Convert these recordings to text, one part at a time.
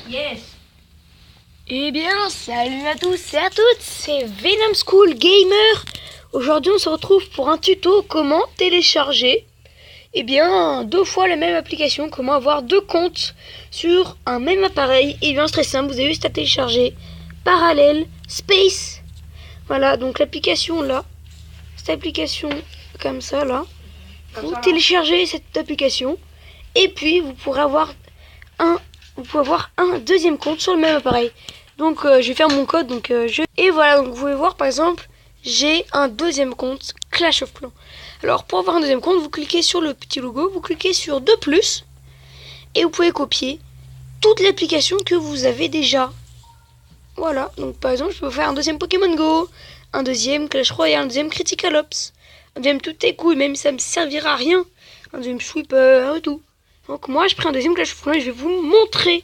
Yes. Eh bien, salut à tous et à toutes, c'est Venom School Gamer. Aujourd'hui, on se retrouve pour un tuto comment télécharger deux fois la même application, comment avoir deux comptes sur un même appareil. Et bien, c'est très simple, vous avez juste à télécharger Parallel Space. Voilà, donc l'application là, cette application comme ça là, vous téléchargez cette application et puis vous pourrez avoir un deuxième compte sur le même appareil. Donc je vais faire mon code. Et voilà, donc vous pouvez voir par exemple, j'ai un deuxième compte Clash of Clans. Alors pour avoir un deuxième compte, vous cliquez sur le petit logo, vous cliquez sur 2 plus et vous pouvez copier toute l'application que vous avez déjà. Voilà, donc par exemple, je peux faire un deuxième Pokémon Go, un deuxième Clash Royale, un deuxième Critical Ops, un deuxième Toutes tes couilles, même si ça me servira à rien, un deuxième Sweeper et tout. Donc moi, je prends un deuxième Clash of Clans et je vais vous montrer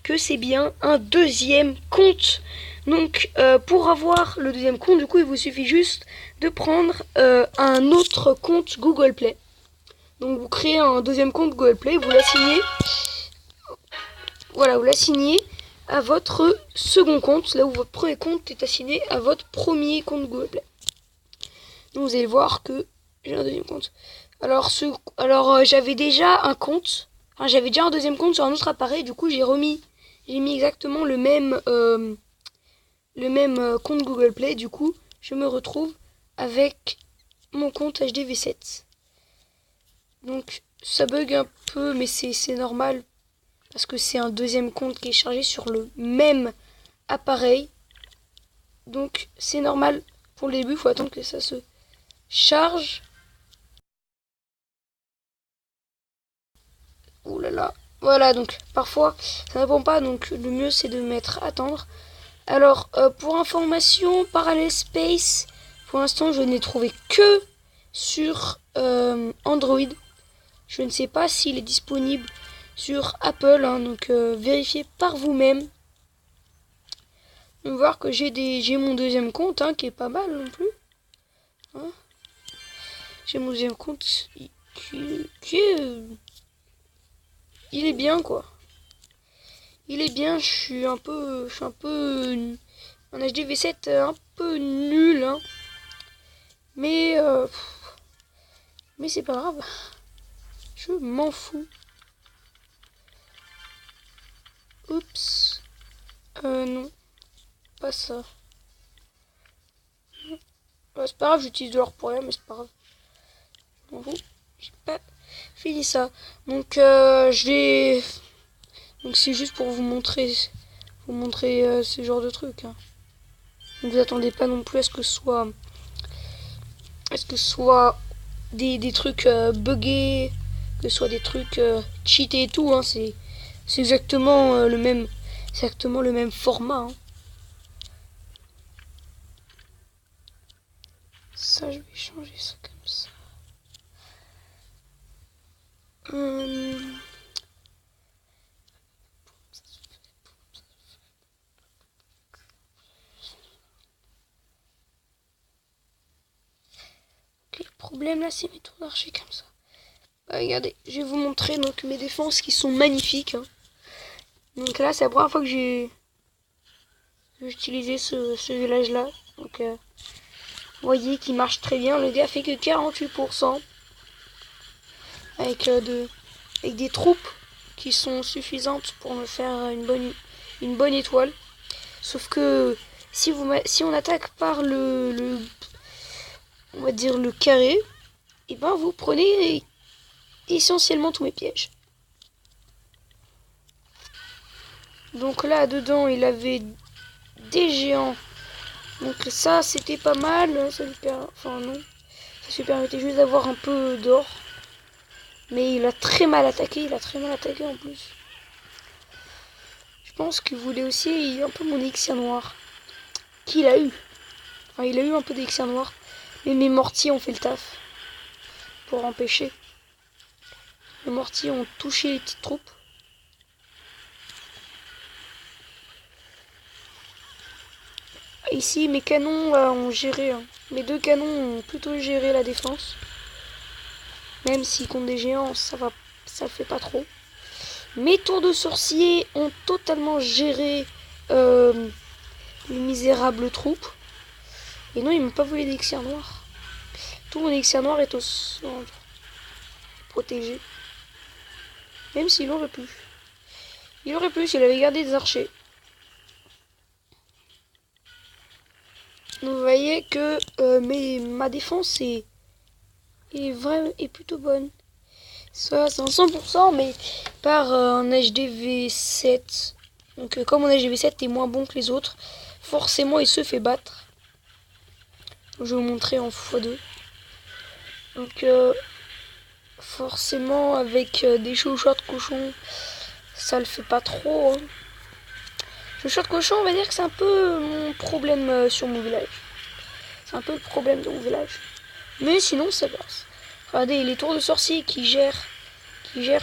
que c'est bien un deuxième compte. Donc pour avoir le deuxième compte, du coup, il vous suffit juste de prendre un autre compte Google Play. Donc vous créez un deuxième compte Google Play, vous l'assignez. Voilà, vous l'assignez à votre second compte, là où votre premier compte est assigné à votre premier compte Google Play. Donc vous allez voir que j'ai un deuxième compte. Alors j'avais déjà un compte, enfin j'avais déjà un deuxième compte sur un autre appareil, du coup j'ai mis exactement le même compte Google Play. Du coup je me retrouve avec mon compte HDV7. Donc ça bug un peu, mais c'est normal parce que c'est un deuxième compte qui est chargé sur le même appareil. Donc c'est normal pour le début, il faut attendre que ça se charge. Ouh là là. Voilà, donc parfois ça ne répond pas, donc le mieux c'est de mettre attendre. Alors pour information, Parallel Space, pour l'instant je n'ai trouvé que sur Android. Je ne sais pas s'il est disponible sur Apple, hein, donc vérifiez par vous-même. On va voir que j'ai mon deuxième compte, hein, qui est pas mal non plus. Hein, j'ai mon deuxième compte qui est... il est bien quoi. Il est bien, je suis un peu un HDV7 un peu nul, hein. Mais c'est pas grave. Je m'en fous. Oups. Non. Pas ça. C'est pas grave, j'utilise de l'or pour rien, mais c'est pas grave. Je m'en fous. J'ai pas fini ça. Donc je vais... Donc c'est juste pour vous montrer ce genre de truc, hein. Donc vous attendez pas non plus à ce que ce soit des trucs buggés, que ce soit des trucs cheatés et tout, hein. C'est exactement le même format, hein. Ça, je vais changer ça comme ça. Ok, le problème là, c'est mes tours d'archer comme ça. Bah, regardez, je vais vous montrer donc mes défenses qui sont magnifiques, hein. Donc là, c'est la première fois que j'ai utilisé ce village là. Donc vous voyez qu'il marche très bien. Le dé a fait que 48% avec des troupes qui sont suffisantes pour me faire une bonne étoile. Sauf que si on attaque par on va dire le carré, et ben vous prenez essentiellement tous mes pièges. Donc là dedans il avait des géants. Donc ça c'était pas mal. Ça lui permettait juste d'avoir un peu d'or. Mais il a très mal attaqué. En plus. Je pense qu'il voulait aussi un peu mon élixir noir. Qu'il a eu. Enfin, il a eu un peu d'élixir noir. Mais mes mortiers ont fait le taf. Pour empêcher. Les mortiers ont touché les petites troupes. Ici, mes canons ont géré. Hein. Mes 2 canons ont plutôt géré la défense. Même si contre des géants, ça le fait pas trop. Mes tours de sorcier ont totalement géré les misérables troupes. Et non, ils m'ont pas volé d'élixir noir. Tout mon élixir noir est au centre. Protégé. Même s'il aurait pu. Il aurait pu s'il avait gardé des archers. Donc vous voyez que ma défense est plutôt bonne. Ça, c'est un 100%, mais par un HDV 7. Donc comme mon HDV 7 est moins bon que les autres, forcément il se fait battre. Je vais vous montrer en x2. Donc forcément avec des chouchots de cochon, ça le fait pas trop. Hein. Chouchots de cochon, on va dire que c'est un peu mon problème sur mon village. C'est un peu le problème de mon village. Mais sinon ça passe. Regardez les tours de sorcier qui gèrent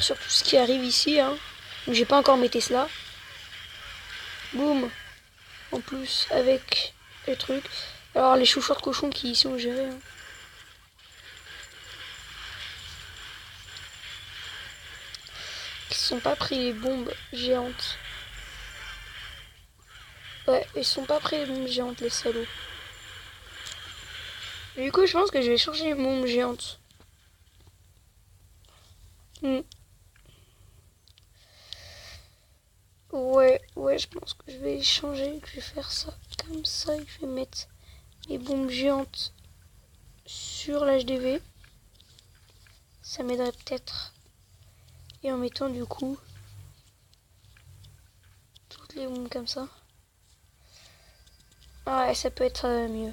sur tout ce qui arrive ici. Hein. Donc j'ai pas encore mes Tesla. Boum. En plus avec les trucs. Alors les chouchots de cochon qui ici ont géré. Hein. Ils sont pas pris les bombes géantes. Ouais, ils sont pas pris les bombes géantes, les salauds. Du coup, je pense que je vais changer les bombes géantes. Ouais, je pense que je vais les changer. Je vais faire ça comme ça. Je vais mettre les bombes géantes sur l'HDV. Ça m'aiderait peut-être. Et en mettant du coup toutes les bombes comme ça. Ouais, ça peut être mieux.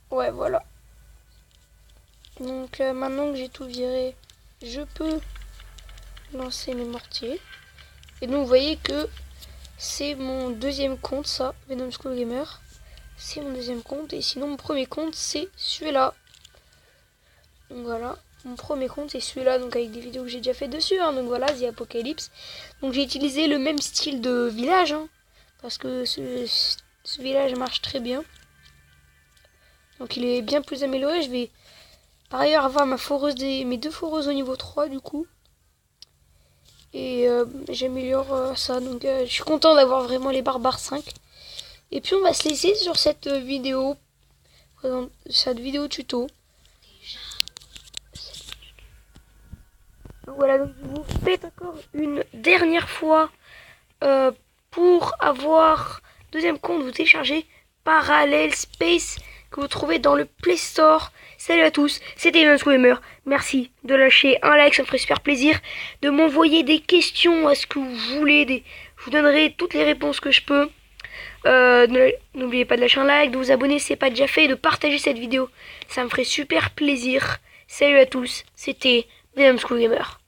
Ouais, voilà. Donc maintenant que j'ai tout viré, je peux lancer mes mortiers. Et donc vous voyez que c'est mon deuxième compte, ça, Venom School Gamer. C'est mon deuxième compte. Et sinon mon premier compte c'est celui-là. Donc voilà, mon premier compte c'est celui-là, donc avec des vidéos que j'ai déjà fait dessus. Hein, donc voilà, The Apocalypse. Donc j'ai utilisé le même style de village. Hein, parce que ce village marche très bien. Donc il est bien plus amélioré. Je vais par ailleurs avoir mes deux foreuses au niveau 3 du coup. Et j'améliore ça. Donc je suis content d'avoir vraiment les barbares 5. Et puis on va se laisser sur cette vidéo tuto. Donc voilà, donc je vous faites encore une dernière fois pour avoir deuxième compte, vous téléchargez Parallel Space que vous trouvez dans le Play Store. Salut à tous, c'était Venom School Gamer. Merci de lâcher un like, ça me ferait super plaisir. De m'envoyer des questions à ce que vous voulez. Je vous donnerai toutes les réponses que je peux. N'oubliez pas de lâcher un like, de vous abonner si ce n'est pas déjà fait et de partager cette vidéo. Ça me ferait super plaisir. Salut à tous, c'était Venom School Gamer.